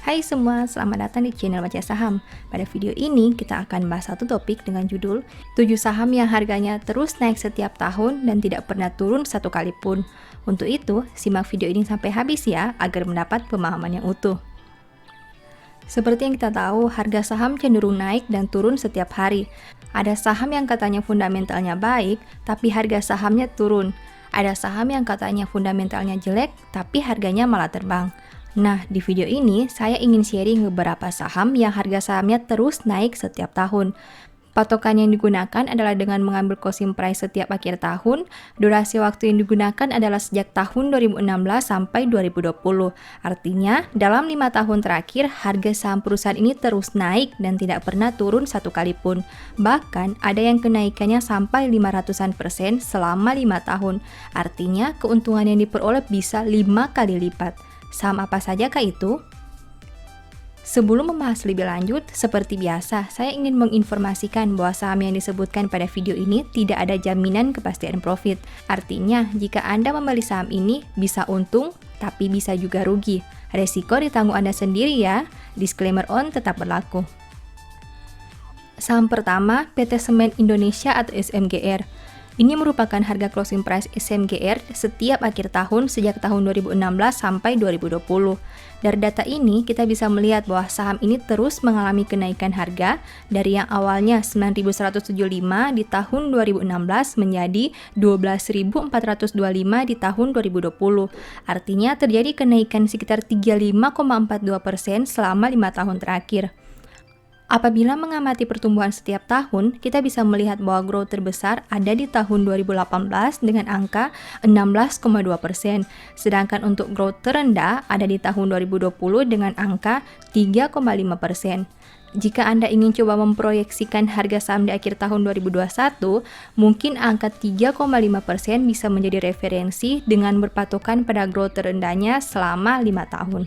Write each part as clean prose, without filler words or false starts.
Hai semua, selamat datang di channel Baca Saham. Pada video ini, kita akan bahas satu topik dengan judul 7 saham yang harganya terus naik setiap tahun dan tidak pernah turun satu kali pun. Untuk itu, simak video ini sampai habis ya, agar mendapat pemahaman yang utuh. Seperti yang kita tahu, harga saham cenderung naik dan turun setiap hari. Ada saham yang katanya fundamentalnya baik, tapi harga sahamnya turun. Ada saham yang katanya fundamentalnya jelek, tapi harganya malah terbang. Nah, di video ini saya ingin sharing beberapa saham yang harga sahamnya terus naik setiap tahun. Patokan yang digunakan adalah dengan mengambil closing price setiap akhir tahun. Durasi waktu yang digunakan adalah sejak tahun 2016 sampai 2020. Artinya, dalam 5 tahun terakhir, harga saham perusahaan ini terus naik dan tidak pernah turun satu kali pun. Bahkan, ada yang kenaikannya sampai 500% selama 5 tahun. Artinya, keuntungan yang diperoleh bisa 5 kali lipat. Saham apa saja kah itu? Sebelum membahas lebih lanjut, seperti biasa, saya ingin menginformasikan bahwa saham yang disebutkan pada video ini tidak ada jaminan kepastian profit. Artinya, jika Anda membeli saham ini, bisa untung, tapi bisa juga rugi. Resiko ditanggung Anda sendiri ya. Disclaimer on tetap berlaku. Saham pertama, PT Semen Indonesia atau SMGR. Ini merupakan harga closing price SMGR setiap akhir tahun sejak tahun 2016 sampai 2020. Dari data ini, kita bisa melihat bahwa saham ini terus mengalami kenaikan harga dari yang awalnya 9.175 di tahun 2016 menjadi 12.425 di tahun 2020. Artinya terjadi kenaikan sekitar 35,42% selama 5 tahun terakhir. Apabila mengamati pertumbuhan setiap tahun, kita bisa melihat bahwa growth terbesar ada di tahun 2018 dengan angka 16,2%, sedangkan untuk growth terendah ada di tahun 2020 dengan angka 3,5%. Jika Anda ingin coba memproyeksikan harga saham di akhir tahun 2021, mungkin angka 3,5% bisa menjadi referensi dengan berpatokan pada growth terendahnya selama 5 tahun.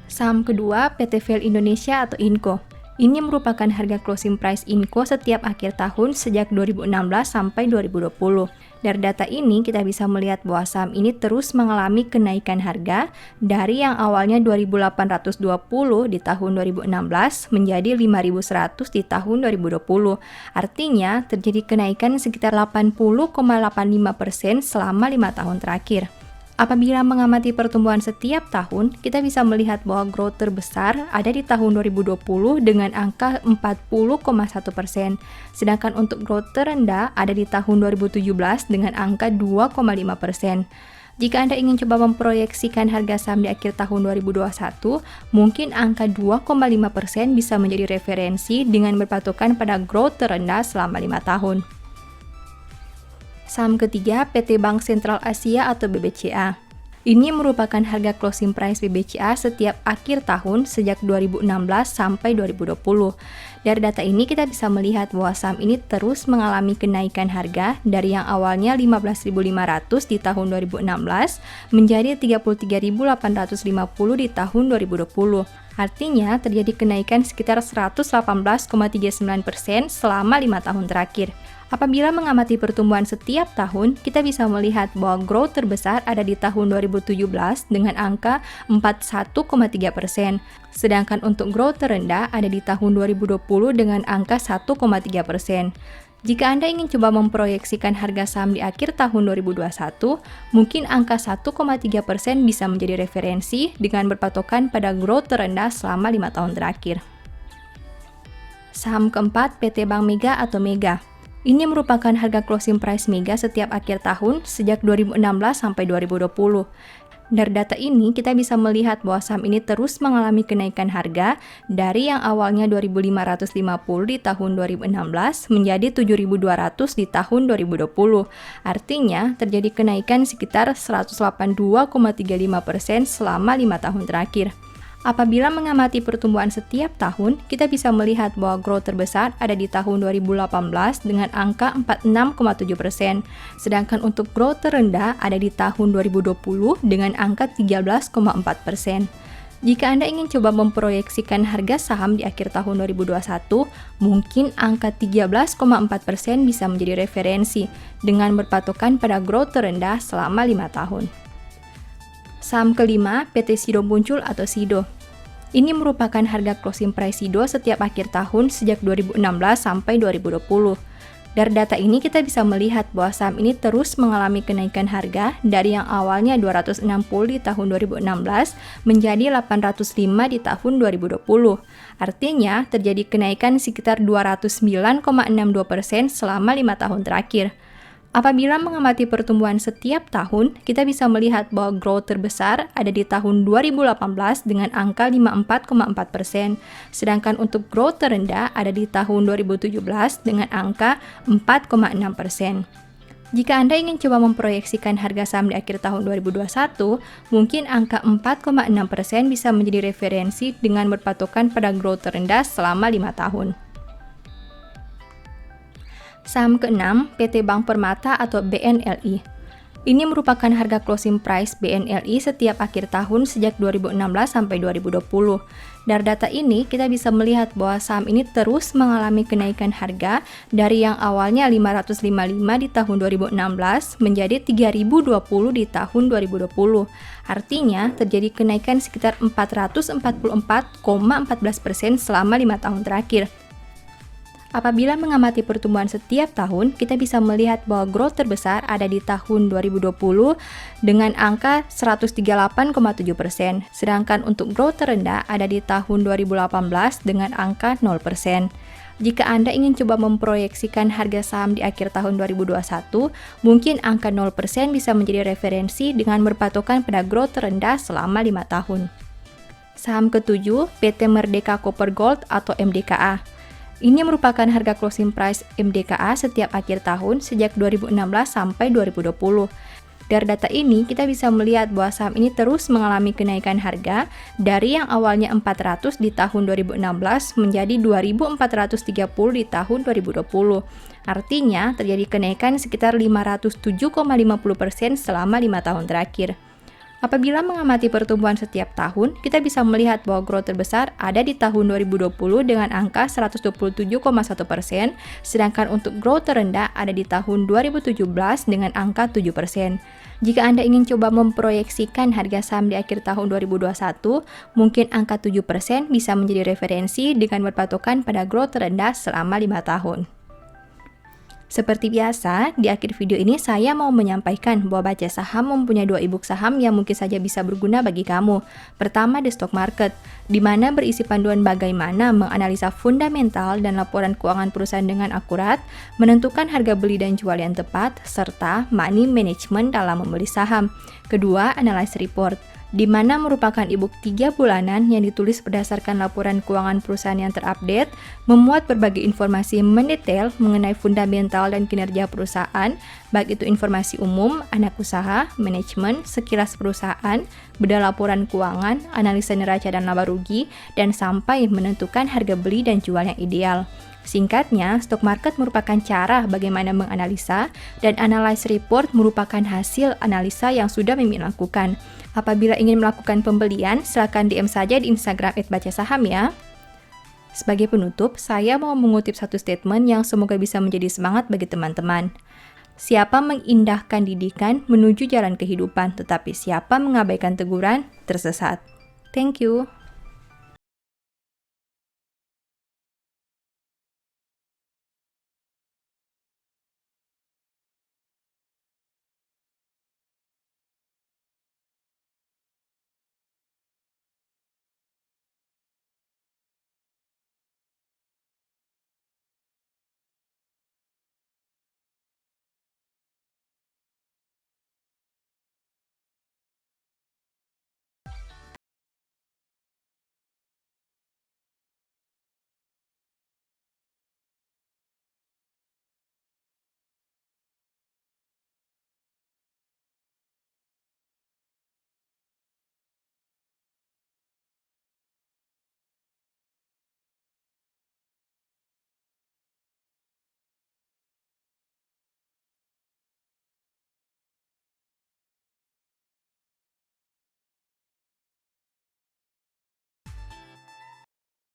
Saham kedua, PT Vel Indonesia atau Inco. Ini merupakan harga closing price Inco setiap akhir tahun sejak 2016 sampai 2020. Dari data ini kita bisa melihat bahwa saham ini terus mengalami kenaikan harga dari yang awalnya 2.820 di tahun 2016 menjadi 5.100 di tahun 2020. Artinya terjadi kenaikan sekitar 80,85% selama 5 tahun terakhir. Apabila mengamati pertumbuhan setiap tahun, kita bisa melihat bahwa growth terbesar ada di tahun 2020 dengan angka 40,1%, sedangkan untuk growth terendah ada di tahun 2017 dengan angka 2,5%. Jika Anda ingin coba memproyeksikan harga saham di akhir tahun 2021, mungkin angka 2,5% bisa menjadi referensi dengan berpatokan pada growth terendah selama 5 tahun. Saham ketiga, PT Bank Sentral Asia atau BBCA. Ini merupakan harga closing price BBCA setiap akhir tahun sejak 2016 sampai 2020. Dari data ini kita bisa melihat bahwa saham ini terus mengalami kenaikan harga dari yang awalnya 15.500 di tahun 2016 menjadi 33.850 di tahun 2020. Artinya terjadi kenaikan sekitar 118,39% selama 5 tahun terakhir. Apabila mengamati pertumbuhan setiap tahun, kita bisa melihat bahwa growth terbesar ada di tahun 2017 dengan angka 41,3%, sedangkan untuk growth terendah ada di tahun 2020 dengan angka 1,3%. Jika Anda ingin coba memproyeksikan harga saham di akhir tahun 2021, mungkin angka 1,3% bisa menjadi referensi dengan berpatokan pada growth terendah selama 5 tahun terakhir. Saham keempat, PT Bank Mega atau Mega. Ini merupakan harga closing price Mega setiap akhir tahun sejak 2016 sampai 2020. Dari data ini, kita bisa melihat bahwa saham ini terus mengalami kenaikan harga dari yang awalnya 2.550 di tahun 2016 menjadi 7.200 di tahun 2020. Artinya, terjadi kenaikan sekitar 182,35% selama 5 tahun terakhir. Apabila mengamati pertumbuhan setiap tahun, kita bisa melihat bahwa growth terbesar ada di tahun 2018 dengan angka 46,7%, sedangkan untuk growth terendah ada di tahun 2020 dengan angka 13,4%. Jika Anda ingin coba memproyeksikan harga saham di akhir tahun 2021, mungkin angka 13,4% bisa menjadi referensi dengan berpatokan pada growth terendah selama 5 tahun. Saham kelima, PT Sido muncul atau Sido. Ini merupakan harga closing price SIDO setiap akhir tahun sejak 2016 sampai 2020. Dari data ini kita bisa melihat bahwa saham ini terus mengalami kenaikan harga dari yang awalnya 260 di tahun 2016 menjadi 805 di tahun 2020. Artinya terjadi kenaikan sekitar 209,62% selama 5 tahun terakhir. Apabila mengamati pertumbuhan setiap tahun, kita bisa melihat bahwa growth terbesar ada di tahun 2018 dengan angka 54,4%, sedangkan untuk growth terendah ada di tahun 2017 dengan angka 4,6%. Jika Anda ingin coba memproyeksikan harga saham di akhir tahun 2021, mungkin angka 4,6% bisa menjadi referensi dengan berpatokan pada growth terendah selama 5 tahun. Saham ke-6, PT Bank Permata atau BNLI. Ini merupakan harga closing price BNLI setiap akhir tahun sejak 2016 sampai 2020. Dari data ini, kita bisa melihat bahwa saham ini terus mengalami kenaikan harga dari yang awalnya 555 di tahun 2016 menjadi 3020 di tahun 2020. Artinya, terjadi kenaikan sekitar 444,14% selama 5 tahun terakhir. Apabila mengamati pertumbuhan setiap tahun, kita bisa melihat bahwa growth terbesar ada di tahun 2020 dengan angka 138,7%, sedangkan untuk growth terendah ada di tahun 2018 dengan angka 0%. Jika Anda ingin coba memproyeksikan harga saham di akhir tahun 2021, mungkin angka 0% bisa menjadi referensi dengan berpatokan pada growth terendah selama 5 tahun. Saham ke-7, PT Merdeka Copper Gold atau MDKA. Ini merupakan harga closing price MDKA setiap akhir tahun sejak 2016 sampai 2020. Dari data ini, kita bisa melihat bahwa saham ini terus mengalami kenaikan harga dari yang awalnya 400 di tahun 2016 menjadi 2.430 di tahun 2020. Artinya, terjadi kenaikan sekitar 507,50% selama 5 tahun terakhir. Apabila mengamati pertumbuhan setiap tahun, kita bisa melihat bahwa growth terbesar ada di tahun 2020 dengan angka 127,1%, sedangkan untuk growth terendah ada di tahun 2017 dengan angka 7%. Jika Anda ingin coba memproyeksikan harga saham di akhir tahun 2021, mungkin angka 7% bisa menjadi referensi dengan berpatokan pada growth terendah selama 5 tahun. Seperti biasa, di akhir video ini saya mau menyampaikan bahwa Baca Saham mempunyai 2 e-book saham yang mungkin saja bisa berguna bagi kamu. Pertama, The Stock Market, di mana berisi panduan bagaimana menganalisa fundamental dan laporan keuangan perusahaan dengan akurat, menentukan harga beli dan jual yang tepat, serta money management dalam membeli saham. Kedua, Analysis Report, di mana merupakan e-book 3 bulanan yang ditulis berdasarkan laporan keuangan perusahaan yang terupdate, memuat berbagai informasi mendetail mengenai fundamental dan kinerja perusahaan, baik itu informasi umum, anak usaha, manajemen, sekilas perusahaan, beda laporan keuangan, analisa neraca dan laba rugi, dan sampai menentukan harga beli dan jual yang ideal. Singkatnya, stock market merupakan cara bagaimana menganalisa, dan analysis report merupakan hasil analisa yang sudah Mimin lakukan. Apabila ingin melakukan pembelian, silakan DM saja di Instagram @bacasaham ya. Sebagai penutup, saya mau mengutip satu statement yang semoga bisa menjadi semangat bagi teman-teman. Siapa mengindahkan didikan menuju jalan kehidupan, tetapi siapa mengabaikan teguran, tersesat. Thank you.